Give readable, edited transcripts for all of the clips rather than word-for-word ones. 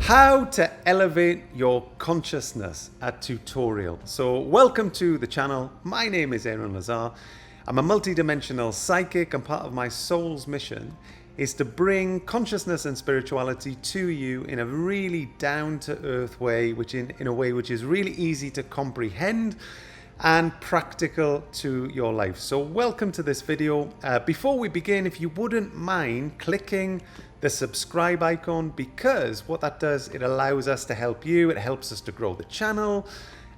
How to elevate your consciousness, a tutorial. So welcome to the channel. My name is Aeron Lazar. I'm a multidimensional psychic, and part of my soul's mission is to bring consciousness and spirituality to you in a really down-to-earth way, which in a way which is really easy to comprehend and practical to your life. So welcome to this video. Before we begin, if you wouldn't mind clicking the subscribe icon, because what that does, it allows us to help you, it helps us to grow the channel,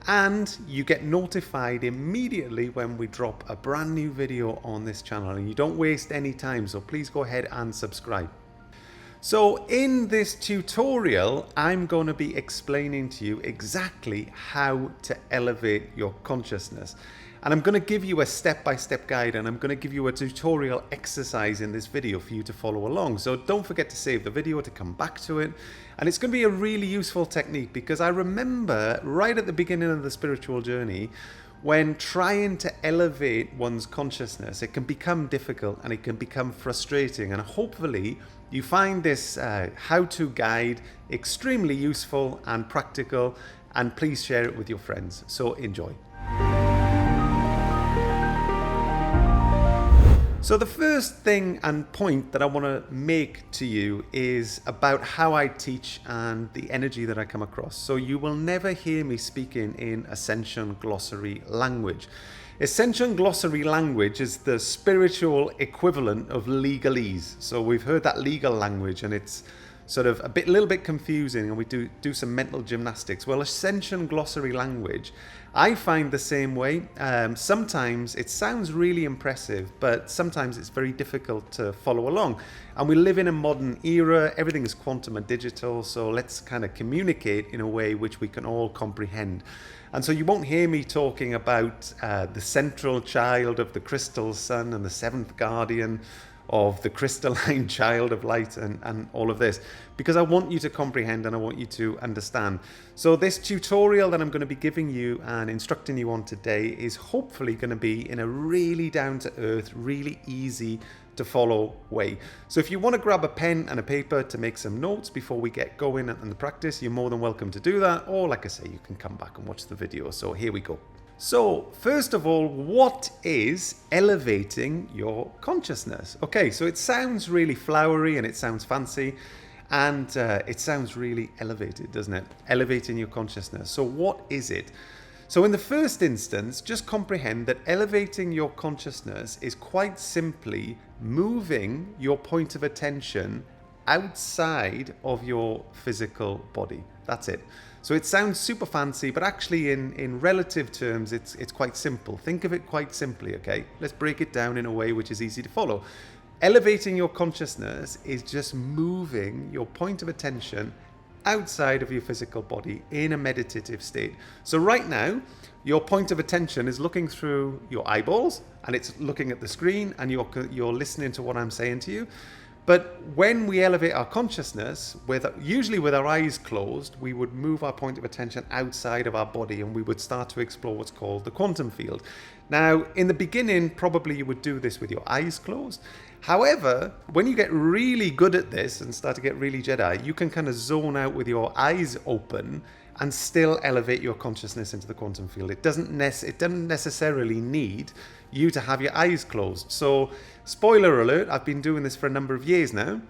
and you get notified immediately when we drop a brand new video on this channel, and you don't waste any time, so please go ahead and subscribe. So in this tutorial, I'm going to be explaining to you exactly how to elevate your consciousness. And I'm going to give you a step-by-step guide, and I'm going to give you a tutorial exercise in this video for you to follow along. So don't forget to save the video to come back to it. And it's going to be a really useful technique, because I remember right at the beginning of the spiritual journey, when trying to elevate one's consciousness, it can become difficult and it can become frustrating. And hopefully you find this how-to guide extremely useful and practical, and please share it with your friends. So enjoy. So the first thing and point that I want to make to you is about how I teach and the energy that I come across. So you will never hear me speaking in Ascension Glossary language. Ascension Glossary language is the spiritual equivalent of legalese. So we've heard that legal language, and it's sort of a little bit confusing, and we do some mental gymnastics. Well, Ascension Glossary language, I find the same way. Sometimes it sounds really impressive, but sometimes it's very difficult to follow along. And we live in a modern era, everything is quantum and digital, so let's kind of communicate in a way which we can all comprehend. And so you won't hear me talking about the central child of the crystal sun and the seventh guardian of the crystalline child of light and all of this, because I want you to comprehend and I want you to understand. So this tutorial that I'm going to be giving you and instructing you on today is hopefully going to be in a really down-to-earth, really easy to follow way. So if you want to grab a pen and a paper to make some notes before we get going in the practice, you're more than welcome to do that, or like I say, you can come back and watch the video. So here we go. So first of all, what is elevating your consciousness? Okay, so it sounds really flowery and it sounds fancy, and it sounds really elevated, doesn't it? Elevating your consciousness. So what is it? So in the first instance, just comprehend that elevating your consciousness is quite simply moving your point of attention outside of your physical body. That's it. So it sounds super fancy, but actually in relative terms, it's quite simple. Think of it quite simply, okay? Let's break it down in a way which is easy to follow. Elevating your consciousness is just moving your point of attention outside of your physical body in a meditative state. So right now, your point of attention is looking through your eyeballs, and it's looking at the screen, and you're listening to what I'm saying to you. But when we elevate our consciousness, usually with our eyes closed, we would move our point of attention outside of our body, and we would start to explore what's called the quantum field. Now, in the beginning, probably you would do this with your eyes closed. However, when you get really good at this and start to get really Jedi, you can kind of zone out with your eyes open and still elevate your consciousness into the quantum field. It doesn't necessarily need you to have your eyes closed. So, spoiler alert, I've been doing this for a number of years now,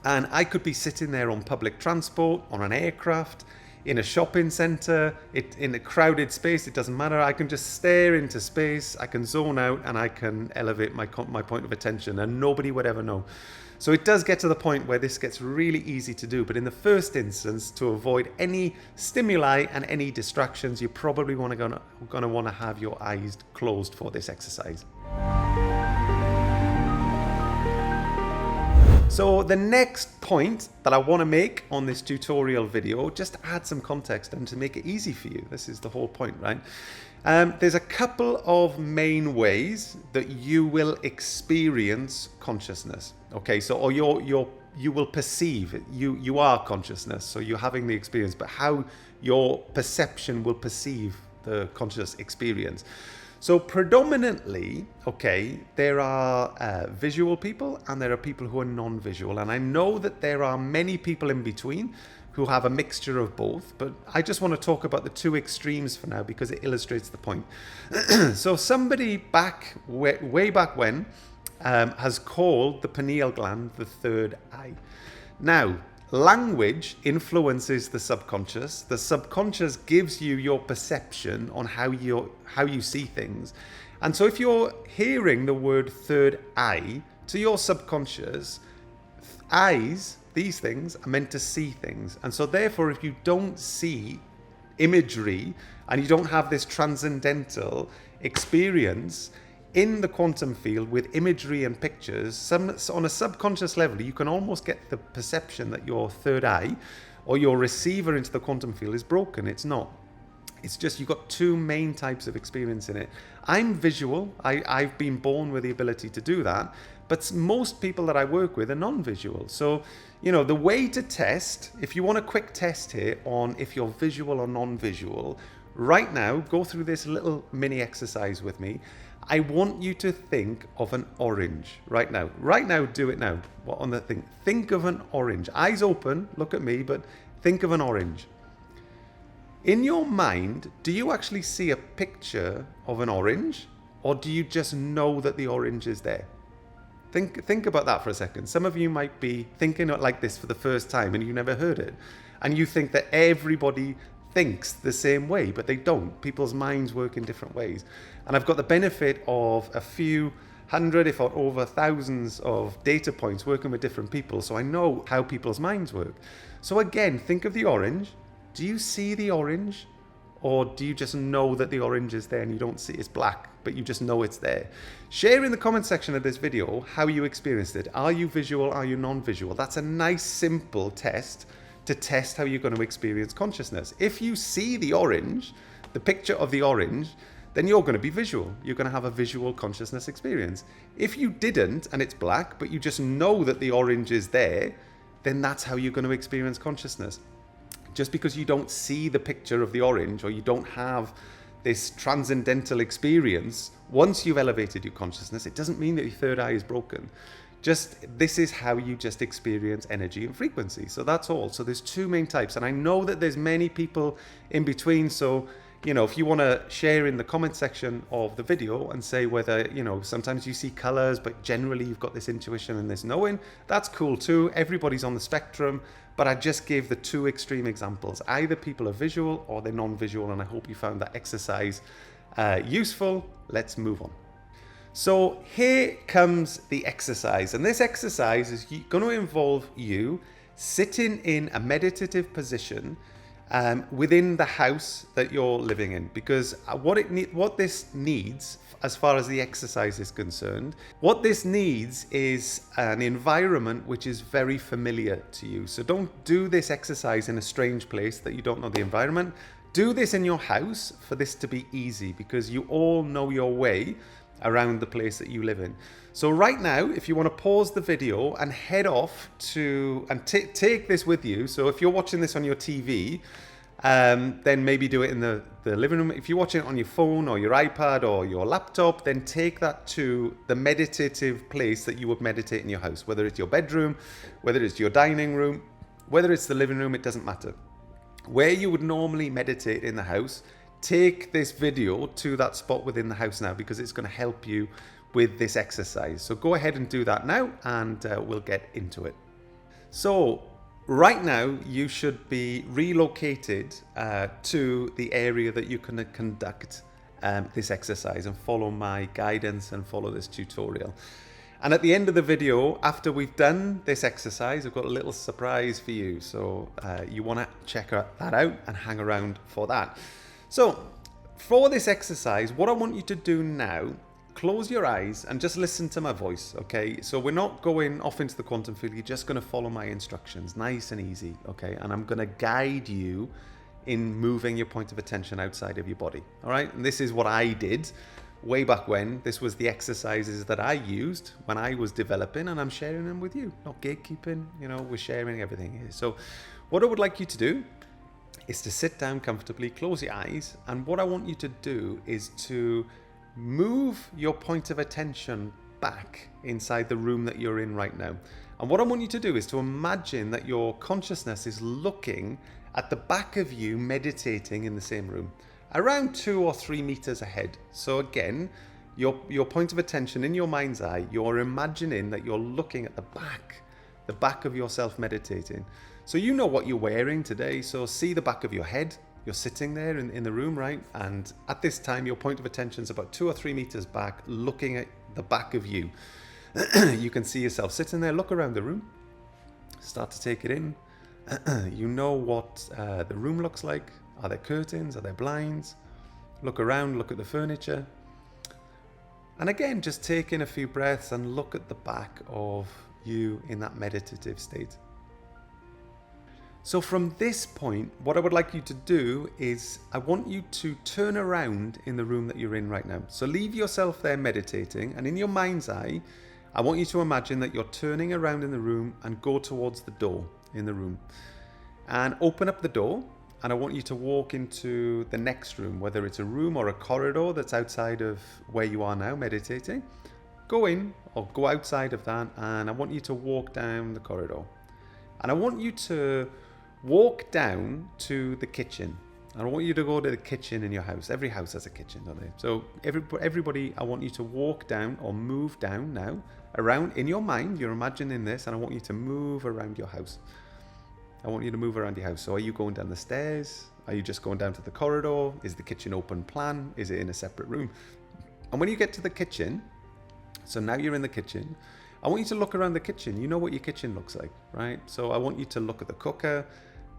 and I could be sitting there on public transport, on an aircraft, in a shopping center, in a crowded space, it doesn't matter. I can just stare into space, I can zone out, and I can elevate my point of attention, and nobody would ever know. So it does get to the point where this gets really easy to do, but in the first instance, to avoid any stimuli and any distractions, you're probably going to want to have your eyes closed for this exercise. So the next point that I want to make on this tutorial video, just to add some context and to make it easy for you, this is the whole point, right? There's a couple of main ways that you will experience consciousness. Okay, so or you will perceive it. You are consciousness, so you're having the experience, but how your perception will perceive the conscious experience. So predominantly, okay, there are visual people and there are people who are non-visual. And I know that there are many people in between who have a mixture of both, but I just want to talk about the two extremes for now because it illustrates the point. So somebody way back when has called the pineal gland the third eye. Now, language influences the subconscious. The subconscious gives you your perception on how you see things. And so if you're hearing the word third eye, to your subconscious, eyes, these things, are meant to see things. And so therefore, if you don't see imagery and you don't have this transcendental experience in the quantum field with imagery and pictures, on a subconscious level, you can almost get the perception that your third eye or your receiver into the quantum field is broken. It's not. It's just you've got two main types of experience in it. I'm visual. I've been born with the ability to do that. But most people that I work with are non-visual. So, the way to test, if you want a quick test here on if you're visual or non-visual, right now, go through this little mini exercise with me. I want you to think of an orange right now. Right now, do it now. What on the thing? Think of an orange. Eyes open, look at me, but think of an orange. In your mind, do you actually see a picture of an orange, or do you just know that the orange is there? Think about that for a second. Some of you might be thinking like this for the first time and you never heard it. And you think that everybody thinks the same way, but they don't. People's minds work in different ways. And I've got the benefit of a few hundred, if not over thousands of data points working with different people. So I know how people's minds work. So again, think of the orange. Do you see the orange? Or do you just know that the orange is there and you don't see it's black, but you just know it's there? Share in the comment section of this video how you experienced it. Are you visual? Are you non-visual? That's a nice, simple test to test how you're going to experience consciousness. If you see the orange, the picture of the orange, then you're going to be visual. You're going to have a visual consciousness experience. If you didn't and it's black, but you just know that the orange is there, then that's how you're going to experience consciousness. Just because you don't see the picture of the orange or you don't have this transcendental experience, once you've elevated your consciousness, it doesn't mean that your third eye is broken. Just this is how you just experience energy and frequency. So that's all. So there's two main types. And I know that there's many people in between. So, if you want to share in the comment section of the video and say whether, sometimes you see colors, but generally you've got this intuition and this knowing, that's cool too. Everybody's on the spectrum. But I just gave the two extreme examples. Either people are visual or they're non-visual, and I hope you found that exercise useful. Let's move on. So here comes the exercise, and this exercise is going to involve you sitting in a meditative position within the house that you're living in, because what this needs, as far as the exercise is concerned, what this needs is an environment which is very familiar to you. So don't do this exercise in a strange place that you don't know the environment. Do this in your house for this to be easy, because you all know your way around the place that you live in. So right now, if you want to pause the video and head off to and take this with you. So if you're watching this on your TV, then maybe do it in the living room. If you're watching it on your phone or your iPad or your laptop, then take that to the meditative place that you would meditate in your house, whether it's your bedroom, whether it's your dining room, whether it's the living room, it doesn't matter. Where you would normally meditate in the house, take this video to that spot within the house now, because it's going to help you with this exercise. So go ahead and do that now, and we'll get into it. So right now, you should be relocated to the area that you can conduct this exercise and follow my guidance and follow this tutorial. And at the end of the video, after we've done this exercise, I've got a little surprise for you. So you want to check that out and hang around for that. So for this exercise, what I want you to do now, close your eyes and just listen to my voice, okay? So we're not going off into the quantum field. You're just going to follow my instructions, nice and easy, okay? And I'm going to guide you in moving your point of attention outside of your body, all right? And this is what I did way back when. This was the exercises that I used when I was developing, and I'm sharing them with you. Not gatekeeping, we're sharing everything here. So what I would like you to do is to sit down comfortably, close your eyes, and what I want you to do is to move your point of attention back inside the room that you're in right now. And what I want you to do is to imagine that your consciousness is looking at the back of you, meditating in the same room, around 2 or 3 meters ahead. So again, your point of attention in your mind's eye, you're imagining that you're looking at the back of yourself meditating. So you know what you're wearing today, so see the back of your head. You're sitting there in the room, right? And at this time, your point of attention is about 2 or 3 meters back, looking at the back of you. You can see yourself sitting there. Look around the room. Start to take it in. You know what the room looks like. Are there curtains? Are there blinds? Look around, look at the furniture. And again, just take in a few breaths and look at the back of you in that meditative state. So from this point, what I would like you to do is I want you to turn around in the room that you're in right now. So leave yourself there meditating, and in your mind's eye, I want you to imagine that you're turning around in the room and go towards the door in the room. And open up the door, and I want you to walk into the next room, whether it's a room or a corridor that's outside of where you are now meditating. Go in or go outside of that, and I want you to walk down the corridor. And I want you to walk down to the kitchen. I want you to go to the kitchen in your house. Every house has a kitchen, don't they? So everybody, I want you to walk down or move down now around in your mind. You're imagining this, and I want you to move around your house. I want you to move around your house. So are you going down the stairs? Are you just going down to the corridor? Is the kitchen open plan? Is it in a separate room? And when you get to the kitchen, so now you're in the kitchen, I want you to look around the kitchen. You know what your kitchen looks like, right? So I want you to look at the cooker,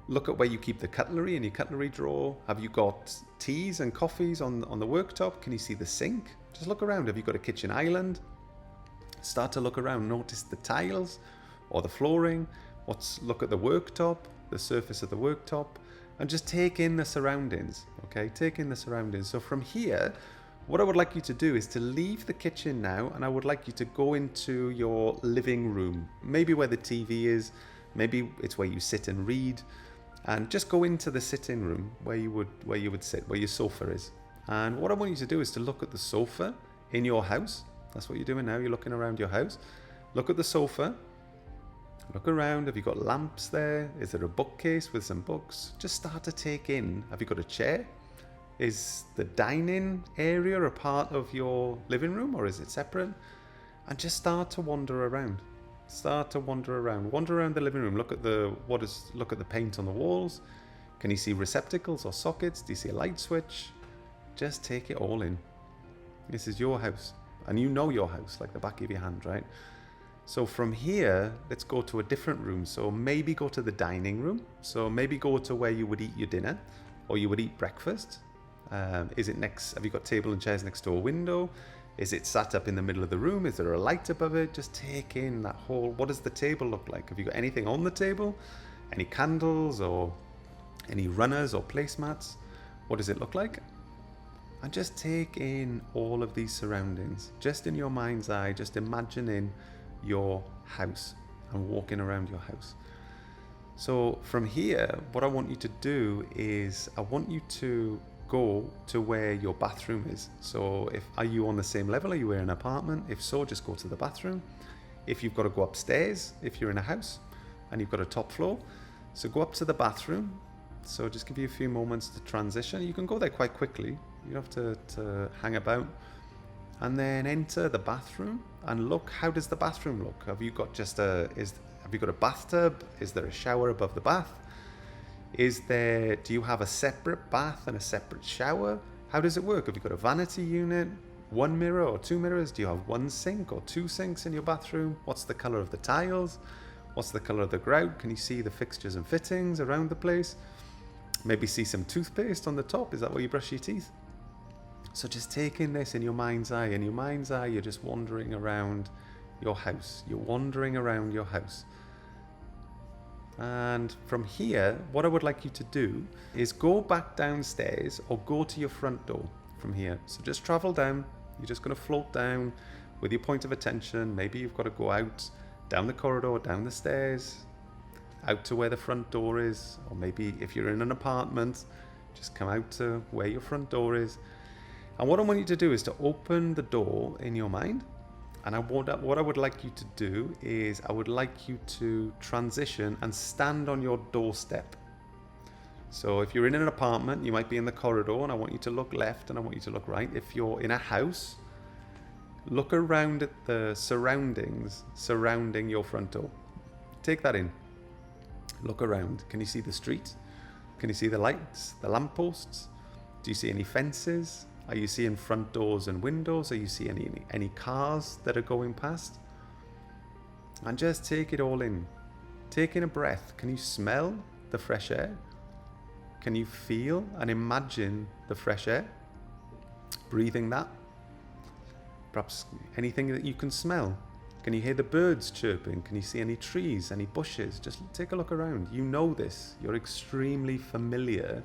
look at where you keep the cutlery in your cutlery drawer. Have you got teas and coffees on the worktop? Can you see the sink? Just look around. Have you got a kitchen island? Start to look around. Notice the tiles or the flooring. Look at the worktop, the surface of the worktop, and just take in the surroundings, okay? Take in the surroundings. So from here, what I would like you to do is to leave the kitchen now, and I would like you to go into your living room, maybe where the TV is, maybe it's where you sit and read, and just go into the sitting room where you would sit, where your sofa is. And what I want you to do is to look at the sofa in your house. That's what you're doing now. You're looking around your house. Look at the sofa. Look around. Have you got lamps there? Is there a bookcase with some books? Just start to take in. Have you got a chair? Is the dining area a part of your living room, or is it separate? And just start to wander around. Start to wander around. Wander around the living room. Look at the paint on the walls. Can you see receptacles or sockets? Do you see a light switch? Just take it all in. This is your house, and you know your house like the back of your hand, right? So from here, let's go to a different room. So maybe go to the dining room. So maybe go to where you would eat your dinner, or you would eat breakfast. Is it next? Have you got table and chairs next to a window? Is it sat up in the middle of the room? Is there a light above it? Just take in that whole, what does the table look like? Have you got anything on the table? Any candles or any runners or placemats? What does it look like? And just take in all of these surroundings, just in your mind's eye, just imagining your house and walking around your house. So from here, what I want you to do is I want you to go to where your bathroom is. So are you on the same level? Are you in an apartment? If so, just go to the bathroom. If you've got to go upstairs, if you're in a house and you've got a top floor, so go up to the bathroom. So just give you a few moments to transition. You can go there quite quickly. You don't have to hang about. And then enter the bathroom and look, how does the bathroom look? Have you got have you got a bathtub? Is there a shower above the bath? Do you have a separate bath and a separate shower? How does it work? Have you got a vanity unit, one mirror or two mirrors? Do you have one sink or two sinks in your bathroom? What's the color of the tiles? What's the color of the grout? Can you see the fixtures and fittings around the place? Maybe see some toothpaste on the top. Is that where you brush your teeth? So just take in this in your mind's eye. In your mind's eye, you're just wandering around your house. You're wandering around your house. And from here, what I would like you to do is go back downstairs or go to your front door from here. So just travel down. You're just going to float down with your point of attention. Maybe you've got to go out, down the corridor, down the stairs, out to where the front door is. Or maybe if you're in an apartment, just come out to where your front door is. And what I want you to do is to open the door in your mind And what I would like you to do is I would like you to transition and stand on your doorstep. So if you're in an apartment, you might be in the corridor, and I want you to look left and I want you to look right. If you're in a house, look around at the surroundings surrounding your front door. Take that in. Look around. Can you see the street? Can you see the lights, the lampposts? Do you see any fences? Are you seeing front doors and windows? Are you seeing any cars that are going past? And just take it all in. Take in a breath. Can you smell the fresh air? Can you feel and imagine the fresh air? Breathing that. Perhaps anything that you can smell. Can you hear the birds chirping? Can you see any trees, any bushes? Just take a look around. You know this. You're extremely familiar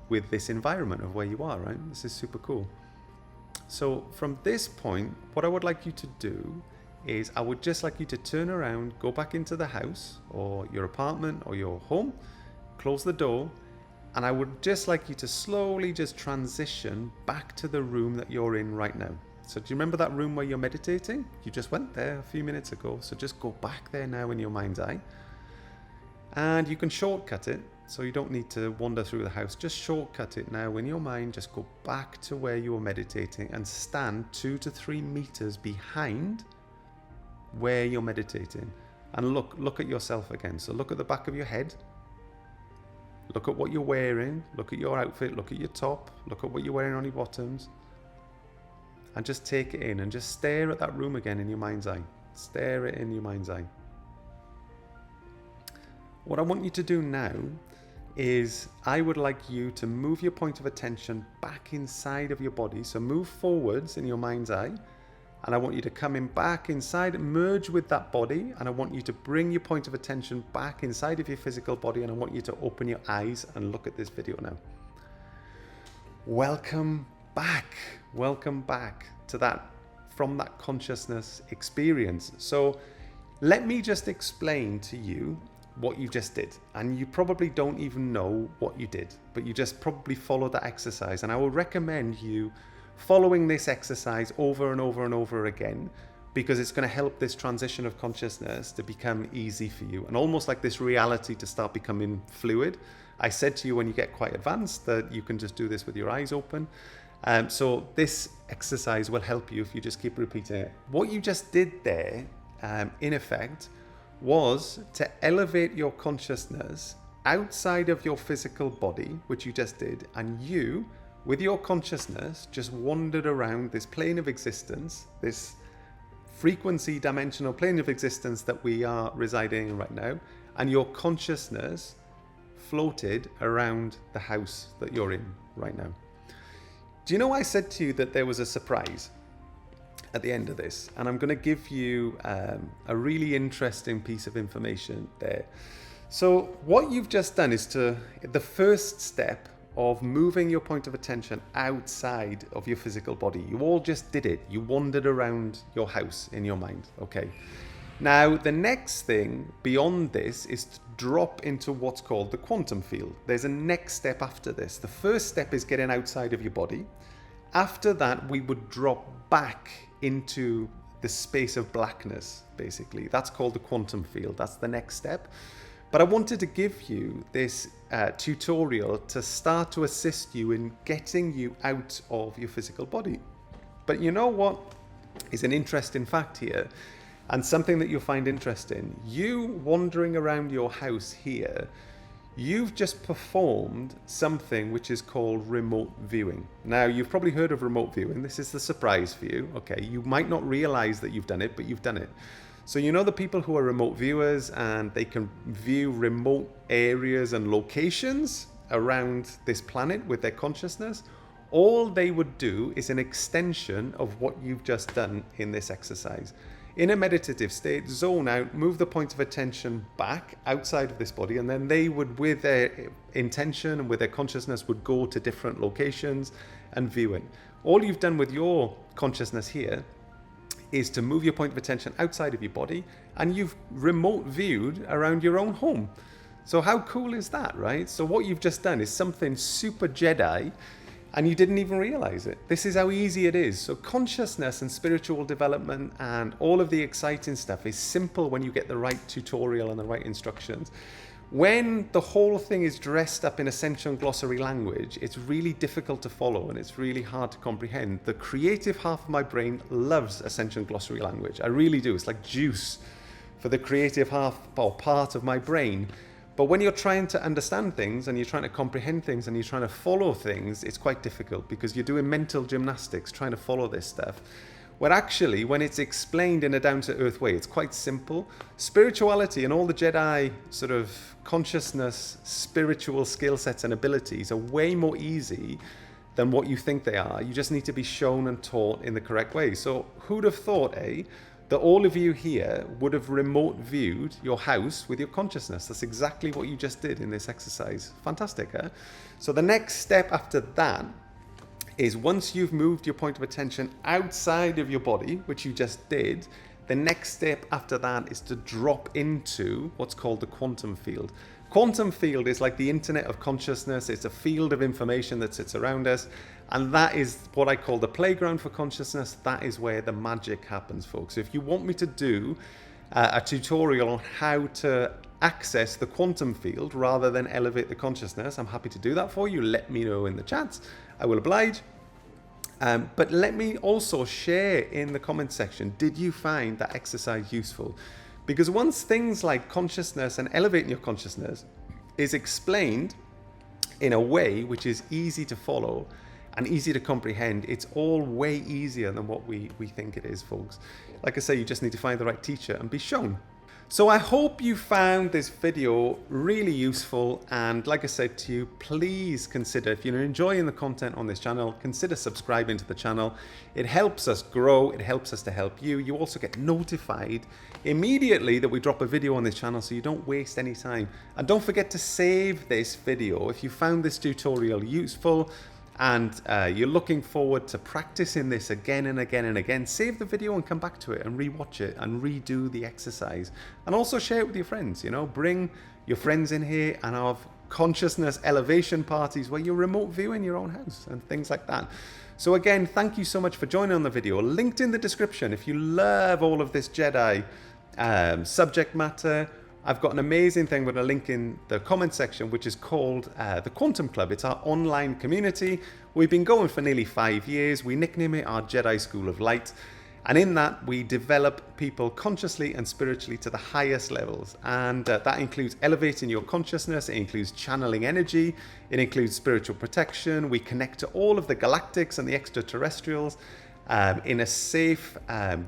with this environment of where you are, right? This is super cool. So from this point, what I would like you to do is I would just like you to turn around, go back into the house or your apartment or your home, close the door, and I would just like you to slowly just transition back to the room that you're in right now. So do you remember that room where you're meditating? You just went there a few minutes ago. So just go back there now in your mind's eye. And you can shortcut it. So you don't need to wander through the house. Just shortcut it now in your mind. Just go back to where you were meditating and stand 2 to 3 meters behind where you're meditating. And look at yourself again. So look at the back of your head. Look at what you're wearing. Look at your outfit. Look at your top. Look at what you're wearing on your bottoms. And just take it in and just stare at that room again in your mind's eye. Stare it in your mind's eye. What I want you to do now is I would like you to move your point of attention back inside of your body. So move forwards in your mind's eye. And I want you to come in back inside, merge with that body. And I want you to bring your point of attention back inside of your physical body. And I want you to open your eyes and look at this video now. Welcome back to that, from that consciousness experience. So let me just explain to you what you just did. And you probably don't even know what you did, but you just probably followed that exercise. And I will recommend you following this exercise over and over and over again, because it's going to help this transition of consciousness to become easy for you, and almost like this reality to start becoming fluid. I said to you when you get quite advanced that you can just do this with your eyes open. So this exercise will help you if you just keep repeating it. What you just did there, in effect, was to elevate your consciousness outside of your physical body, which you just did, and you, with your consciousness, just wandered around this plane of existence, this frequency dimensional plane of existence that we are residing in right now, and your consciousness floated around the house that you're in right now. Do you know I said to you that there was a surprise at the end of this? And I'm going to give you a really interesting piece of information there. So what you've just done is the first step of moving your point of attention outside of your physical body. You all just did it. You wandered around your house in your mind. Okay. Now, the next thing beyond this is to drop into what's called the quantum field. There's a next step after this. The first step is getting outside of your body. After that, we would drop back into the space of blackness, basically. That's called the quantum field. That's the next step. But I wanted to give you this tutorial to start to assist you in getting you out of your physical body. But you know what is an interesting fact here? And something that you'll find interesting, you wandering around your house here, you've just performed something which is called remote viewing. Now, you've probably heard of remote viewing. This is the surprise for you. Okay, you might not realize that you've done it, but you've done it. So you know the people who are remote viewers and they can view remote areas and locations around this planet with their consciousness? All they would do is an extension of what you've just done in this exercise. In a meditative state, zone out, move the point of attention back outside of this body, and then they would, with their intention and with their consciousness, would go to different locations and view it. All you've done with your consciousness here is to move your point of attention outside of your body, and you've remote viewed around your own home. So how cool is that, right? So what you've just done is something super Jedi. and you didn't even realize it. This is how easy it is. So consciousness and spiritual development and all of the exciting stuff is simple when you get the right tutorial and the right instructions. When the whole thing is dressed up in Ascension glossary language, it's really difficult to follow and it's really hard to comprehend. The creative half of my brain loves Ascension glossary language. I really do. It's like juice for the creative half or part of my brain. But when you're trying to understand things and you're trying to comprehend things and you're trying to follow things, it's quite difficult because you're doing mental gymnastics trying to follow this stuff. Where actually, when it's explained in a down-to-earth way, it's quite simple. Spirituality and all the Jedi sort of consciousness, spiritual skill sets and abilities are way more easy than what you think they are. You just need to be shown and taught in the correct way. So who'd have thought, that all of you here would have remote viewed your house with your consciousness? That's exactly what you just did in this exercise. Fantastic, huh? So the next step after that is once you've moved your point of attention outside of your body, which you just did, the next step after that is to drop into what's called the quantum field. Quantum field is like the internet of consciousness. It's a field of information that sits around us. And that is what I call the playground for consciousness. That is where the magic happens, folks. If you want me to do a tutorial on how to access the quantum field rather than elevate the consciousness, I'm happy to do that for you. Let me know in the chats. I will oblige. But let me also share in the comment section, did you find that exercise useful? Because once things like consciousness and elevating your consciousness is explained in a way which is easy to follow and easy to comprehend, it's all way easier than what we think it is, folks. Like I say, you just need to find the right teacher and be shown. So I hope you found this video really useful, and like I said to you, please consider, if you're enjoying the content on this channel, consider subscribing to the channel. It helps us grow, it helps us to help you. You also get notified immediately that we drop a video on this channel so you don't waste any time. And don't forget to save this video if you found this tutorial useful and you're looking forward to practicing this again and again and again. Save the video and come back to it and rewatch it and redo the exercise. And also share it with your friends, you know, bring your friends in here and have consciousness elevation parties where you're remote viewing your own house and things like that. So again, thank you so much for joining on the video. Linked in the description if you love all of this Jedi subject matter. I've got an amazing thing with a link in the comment section, which is called the Quantum Club. It's our online community. We've been going for nearly 5 years. We nickname it our Jedi School of Light. And in that, we develop people consciously and spiritually to the highest levels. And that includes elevating your consciousness. It includes channeling energy. It includes spiritual protection. We connect to all of the galactics and the extraterrestrials in a safe,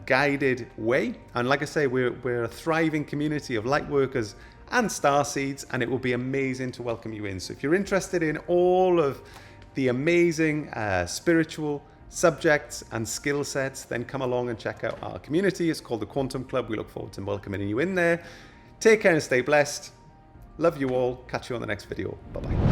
guided way. And like I say, we're a thriving community of light workers and starseeds, and it will be amazing to welcome you in. So if you're interested in all of the amazing spiritual subjects and skill sets, then come along and check out our community. It's called the Quantum Club. We look forward to welcoming you in there. Take care and stay blessed. Love you all. Catch you on the next video. Bye-bye.